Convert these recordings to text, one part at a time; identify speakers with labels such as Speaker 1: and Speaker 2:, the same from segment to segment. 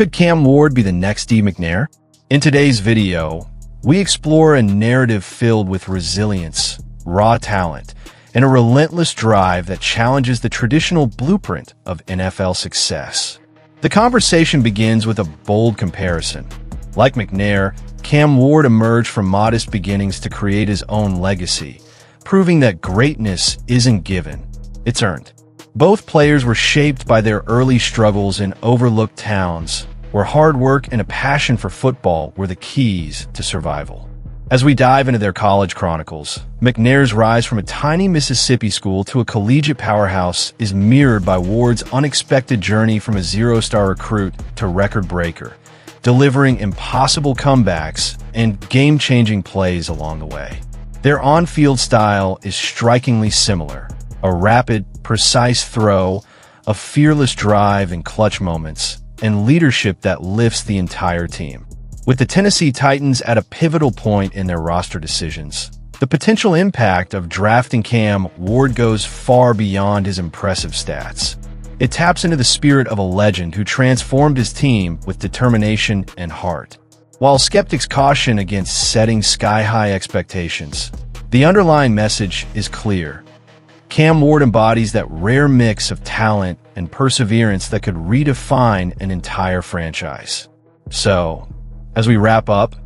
Speaker 1: Could Cam Ward be the next Steve McNair? In today's video, we explore a narrative filled with resilience, raw talent, and a relentless drive that challenges the traditional blueprint of NFL success. The conversation begins with a bold comparison. Like McNair, Cam Ward emerged from modest beginnings to create his own legacy, proving that greatness isn't given, it's earned. Both players were shaped by their early struggles in overlooked towns, where hard work and a passion for football were the keys to survival. As we dive into their college chronicles, McNair's rise from a tiny Mississippi school to a collegiate powerhouse is mirrored by Ward's unexpected journey from a zero-star recruit to record breaker, delivering impossible comebacks and game-changing plays along the way. Their on-field style is strikingly similar: a rapid, precise throw, a fearless drive in clutch moments, and leadership that lifts the entire team. With the Tennessee Titans at a pivotal point in their roster decisions, the potential impact of drafting Cam Ward goes far beyond his impressive stats. It taps into the spirit of a legend who transformed his team with determination and heart. While skeptics caution against setting sky-high expectations, the underlying message is clear. Cam Ward embodies that rare mix of talent and perseverance that could redefine an entire franchise. So, as we wrap up,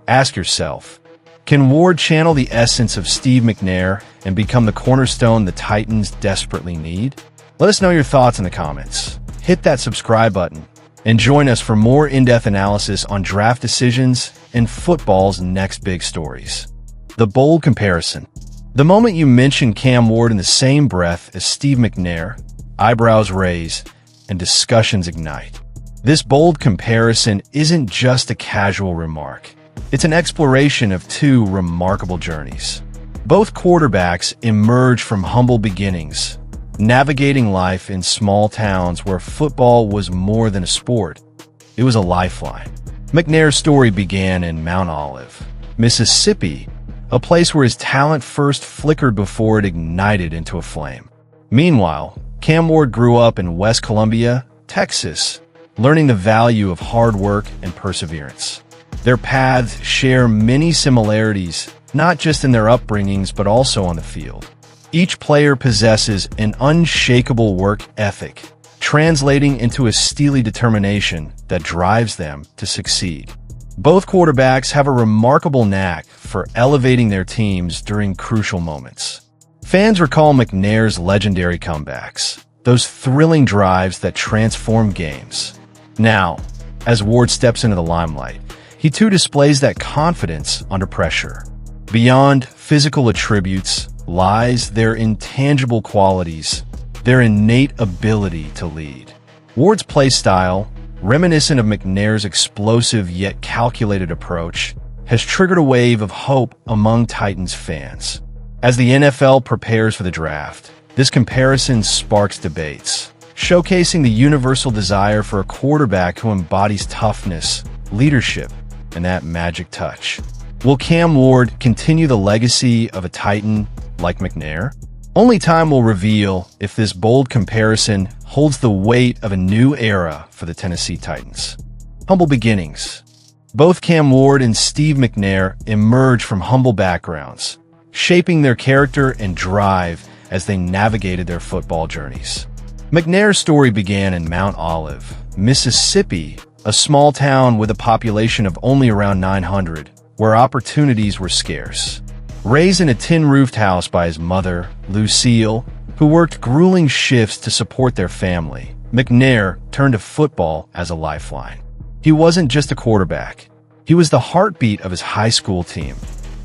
Speaker 1: ask yourself, can Ward channel the essence of Steve McNair and become the cornerstone the Titans desperately need? Let us know your thoughts in the comments. Hit that subscribe button and join us for more in-depth analysis on draft decisions and football's next big stories. The bold comparison. The moment you mention Cam Ward in the same breath as Steve McNair, eyebrows raise and discussions ignite. This bold comparison isn't just a casual remark. It's an exploration of two remarkable journeys. Both quarterbacks emerged from humble beginnings, navigating life in small towns where football was more than a sport. It was a lifeline. McNair's story began in Mount Olive, Mississippi, a place where his talent first flickered before it ignited into a flame. Meanwhile, Cam Ward grew up in West Columbia, Texas, learning the value of hard work and perseverance. Their paths share many similarities, not just in their upbringings but also on the field. Each player possesses an unshakable work ethic, translating into a steely determination that drives them to succeed. Both quarterbacks have a remarkable knack for elevating their teams during crucial moments. Fans recall McNair's legendary comebacks, those thrilling drives that transform games. Now, as Ward steps into the limelight, he too displays that confidence under pressure. Beyond physical attributes lies their intangible qualities, their innate ability to lead. Ward's play style, reminiscent of McNair's explosive yet calculated approach, has triggered a wave of hope among Titans fans. As the NFL prepares for the draft, this comparison sparks debates, showcasing the universal desire for a quarterback who embodies toughness, leadership, and that magic touch. Will Cam Ward continue the legacy of a Titan like McNair? Only time will reveal if this bold comparison holds the weight of a new era for the Tennessee Titans. Humble beginnings. Both Cam Ward and Steve McNair emerged from humble backgrounds, shaping their character and drive as they navigated their football journeys. McNair's story began in Mount Olive, Mississippi, a small town with a population of only around 900, where opportunities were scarce. Raised in a tin-roofed house by his mother, Lucille, who worked grueling shifts to support their family, McNair turned to football as a lifeline. He wasn't just a quarterback. He was the heartbeat of his high school team,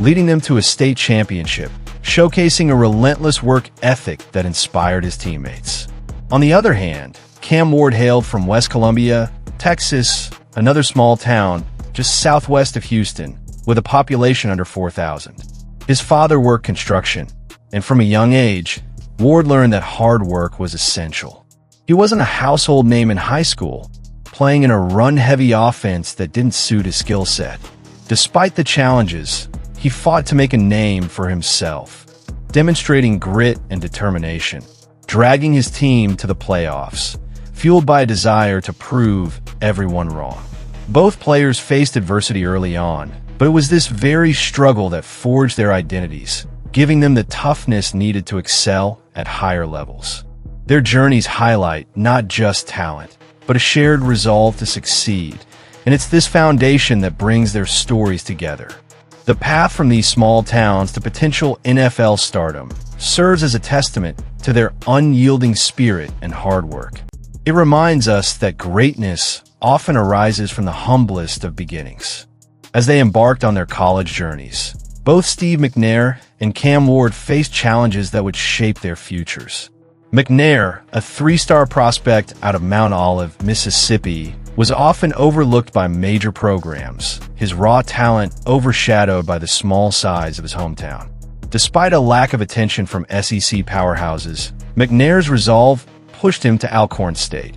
Speaker 1: leading them to a state championship, showcasing a relentless work ethic that inspired his teammates. On the other hand, Cam Ward hailed from West Columbia, Texas, another small town just southwest of Houston, with a population under 4,000. His father worked construction, and from a young age, Ward learned that hard work was essential. He wasn't a household name in high school, playing in a run-heavy offense that didn't suit his skill set. Despite the challenges, he fought to make a name for himself, demonstrating grit and determination, dragging his team to the playoffs, fueled by a desire to prove everyone wrong. Both players faced adversity early on, but it was this very struggle that forged their identities, giving them the toughness needed to excel at higher levels. Their journeys highlight not just talent, but a shared resolve to succeed, and it's this foundation that brings their stories together. The path from these small towns to potential NFL stardom serves as a testament to their unyielding spirit and hard work. It reminds us that greatness often arises from the humblest of beginnings. As they embarked on their college journeys, both Steve McNair and Cam Ward faced challenges that would shape their futures. McNair, a three-star prospect out of Mount Olive, Mississippi, was often overlooked by major programs, his raw talent overshadowed by the small size of his hometown. Despite a lack of attention from SEC powerhouses, McNair's resolve pushed him to Alcorn State,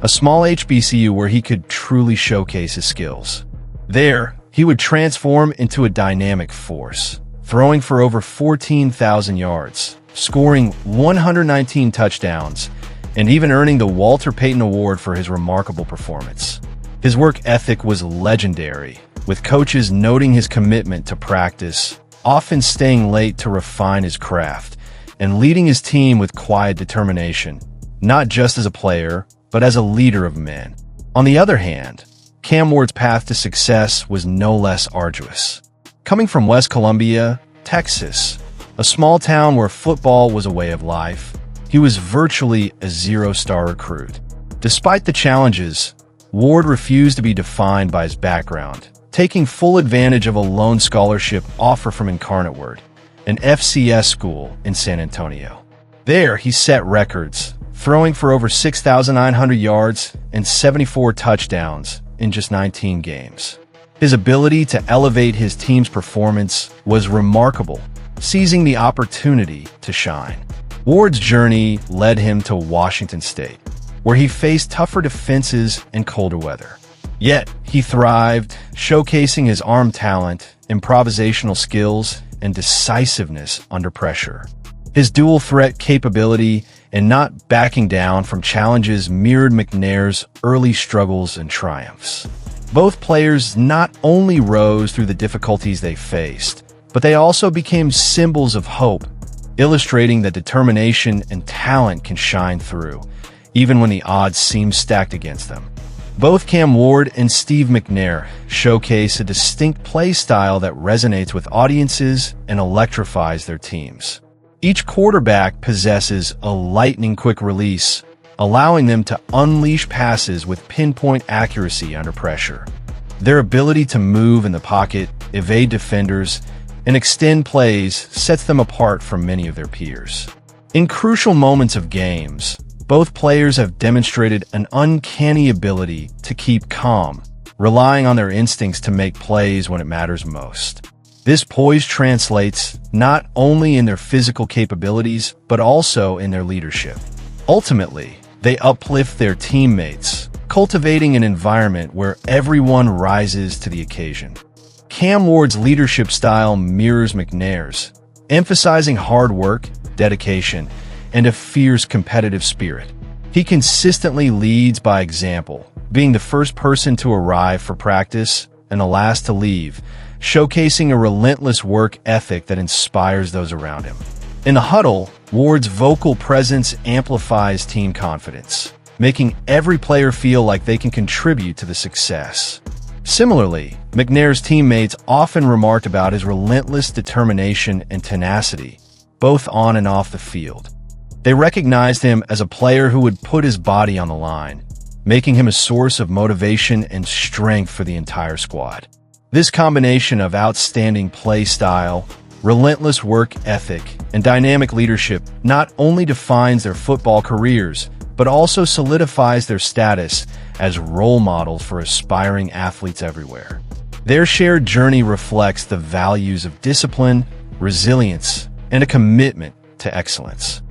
Speaker 1: a small HBCU where he could truly showcase his skills. There, he would transform into a dynamic force, throwing for over 14,000 yards, scoring 119 touchdowns, and even earning the Walter Payton Award for his remarkable performance. His work ethic was legendary, with coaches noting his commitment to practice, often staying late to refine his craft, and leading his team with quiet determination, not just as a player, but as a leader of men. On the other hand, Cam Ward's path to success was no less arduous. Coming from West Columbia, Texas, a small town where football was a way of life, he was virtually a zero-star recruit. Despite the challenges, Ward refused to be defined by his background, taking full advantage of a lone scholarship offer from Incarnate Word, an FCS school in San Antonio. There, he set records, throwing for over 6,900 yards and 74 touchdowns in just 19 games. His ability to elevate his team's performance was remarkable, seizing the opportunity to shine. Ward's journey led him to Washington State, where he faced tougher defenses and colder weather. Yet, he thrived, showcasing his arm talent, improvisational skills, and decisiveness under pressure. His dual-threat capability and not backing down from challenges mirrored McNair's early struggles and triumphs. Both players not only rose through the difficulties they faced, but they also became symbols of hope, illustrating that determination and talent can shine through, even when the odds seem stacked against them. Both Cam Ward and Steve McNair showcase a distinct play style that resonates with audiences and electrifies their teams. Each quarterback possesses a lightning-quick release, allowing them to unleash passes with pinpoint accuracy under pressure. Their ability to move in the pocket, evade defenders, and extend plays sets them apart from many of their peers. In crucial moments of games, both players have demonstrated an uncanny ability to keep calm, relying on their instincts to make plays when it matters most. This poise translates not only in their physical capabilities, but also in their leadership. Ultimately, they uplift their teammates, cultivating an environment where everyone rises to the occasion. Cam Ward's leadership style mirrors McNair's, emphasizing hard work, dedication, and a fierce competitive spirit. He consistently leads by example, being the first person to arrive for practice and the last to leave, showcasing a relentless work ethic that inspires those around him. In the huddle, Ward's vocal presence amplifies team confidence, making every player feel like they can contribute to the success. Similarly, McNair's teammates often remarked about his relentless determination and tenacity, both on and off the field. They recognized him as a player who would put his body on the line, making him a source of motivation and strength for the entire squad. This combination of outstanding play style, relentless work ethic, and dynamic leadership not only defines their football careers, but also solidifies their status as role models for aspiring athletes everywhere. Their shared journey reflects the values of discipline, resilience, and a commitment to excellence.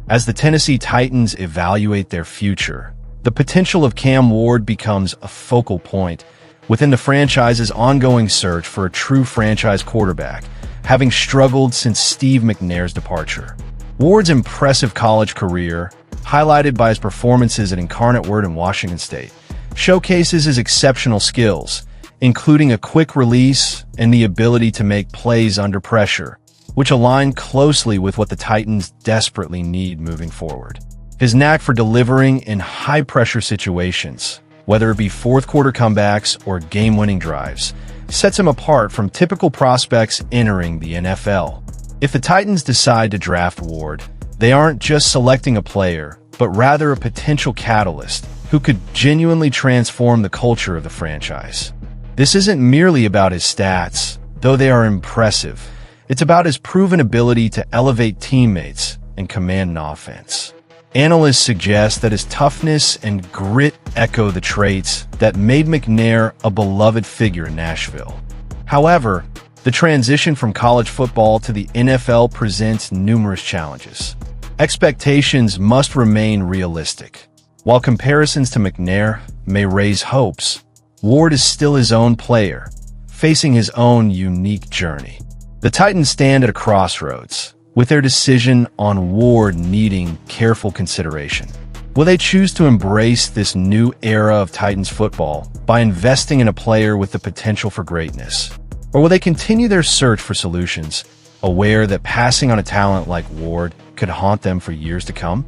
Speaker 1: As the Tennessee Titans evaluate their future, the potential of Cam Ward becomes a focal point within the franchise's ongoing search for a true franchise quarterback, having struggled since Steve McNair's departure. Ward's impressive college career, highlighted by his performances at Incarnate Word and Washington State, showcases his exceptional skills, including a quick release and the ability to make plays under pressure, which align closely with what the Titans desperately need moving forward. His knack for delivering in high-pressure situations, whether it be fourth-quarter comebacks or game-winning drives, sets him apart from typical prospects entering the NFL. If the Titans decide to draft Ward, they aren't just selecting a player, but rather a potential catalyst who could genuinely transform the culture of the franchise. This isn't merely about his stats, though they are impressive. It's about his proven ability to elevate teammates and command an offense. Analysts suggest that his toughness and grit echo the traits that made McNair a beloved figure in Nashville. However, the transition from college football to the NFL presents numerous challenges. Expectations must remain realistic. While comparisons to McNair may raise hopes, Ward is still his own player, facing his own unique journey. The Titans stand at a crossroads, with their decision on Ward needing careful consideration. Will they choose to embrace this new era of Titans football by investing in a player with the potential for greatness? Or will they continue their search for solutions, aware that passing on a talent like Ward could haunt them for years to come?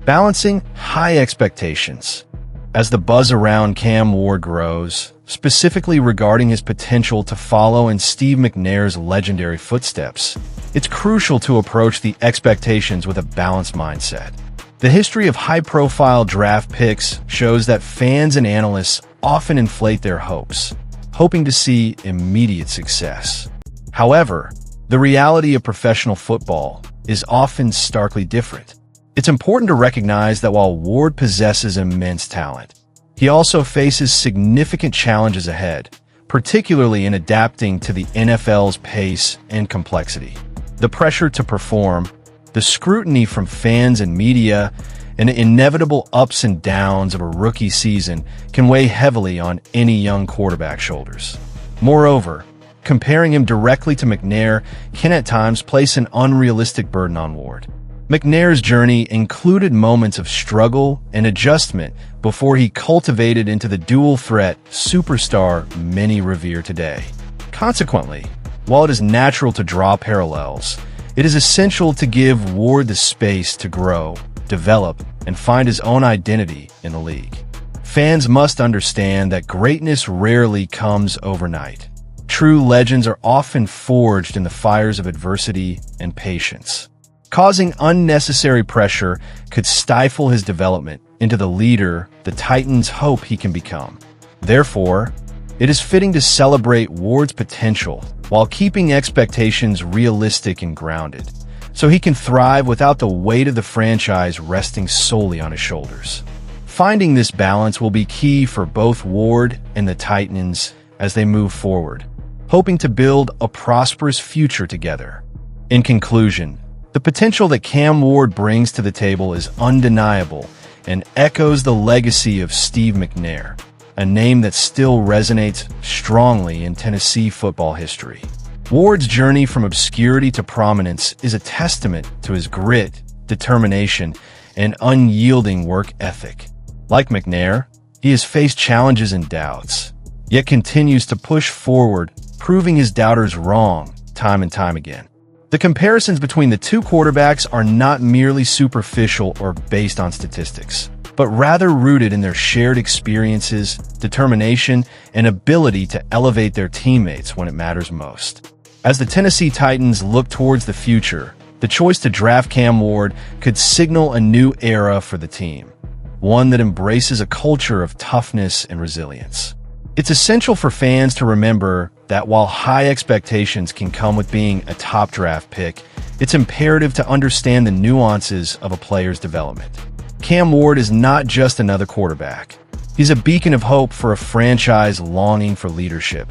Speaker 1: Balancing high expectations. As the buzz around Cam Ward grows, specifically regarding his potential to follow in Steve McNair's legendary footsteps, it's crucial to approach the expectations with a balanced mindset. The history of high-profile draft picks shows that fans and analysts often inflate their hopes, hoping to see immediate success. However, the reality of professional football is often starkly different. It's important to recognize that while Ward possesses immense talent, he also faces significant challenges ahead, particularly in adapting to the NFL's pace and complexity. The pressure to perform, the scrutiny from fans and media, and the inevitable ups and downs of a rookie season can weigh heavily on any young quarterback's shoulders. Moreover, comparing him directly to McNair can at times place an unrealistic burden on Ward. McNair's journey included moments of struggle and adjustment before he cultivated into the dual-threat superstar many revere today. Consequently, while it is natural to draw parallels, it is essential to give Ward the space to grow, develop, and find his own identity in the league. Fans must understand that greatness rarely comes overnight. True legends are often forged in the fires of adversity and patience. Causing unnecessary pressure could stifle his development into the leader the Titans hope he can become. Therefore, it is fitting to celebrate Ward's potential while keeping expectations realistic and grounded, so he can thrive without the weight of the franchise resting solely on his shoulders. Finding this balance will be key for both Ward and the Titans as they move forward, hoping to build a prosperous future together. In conclusion, the potential that Cam Ward brings to the table is undeniable and echoes the legacy of Steve McNair, a name that still resonates strongly in Tennessee football history. Ward's journey from obscurity to prominence is a testament to his grit, determination, and unyielding work ethic. Like McNair, he has faced challenges and doubts, yet continues to push forward, proving his doubters wrong time and time again. The comparisons between the two quarterbacks are not merely superficial or based on statistics, but rather rooted in their shared experiences, determination, and ability to elevate their teammates when it matters most. As the Tennessee Titans look towards the future, the choice to draft Cam Ward could signal a new era for the team, one that embraces a culture of toughness and resilience. It's essential for fans to remember that while high expectations can come with being a top draft pick, it's imperative to understand the nuances of a player's development. Cam Ward is not just another quarterback. He's a beacon of hope for a franchise longing for leadership,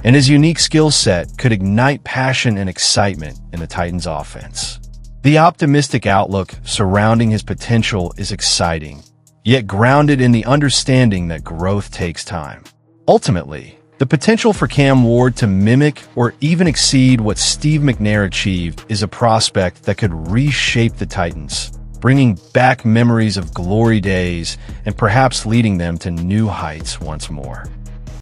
Speaker 1: and his unique skill set could ignite passion and excitement in the Titans' offense. The optimistic outlook surrounding his potential is exciting, yet grounded in the understanding that growth takes time. Ultimately, the potential for Cam Ward to mimic or even exceed what Steve McNair achieved is a prospect that could reshape the Titans, bringing back memories of glory days and perhaps leading them to new heights once more.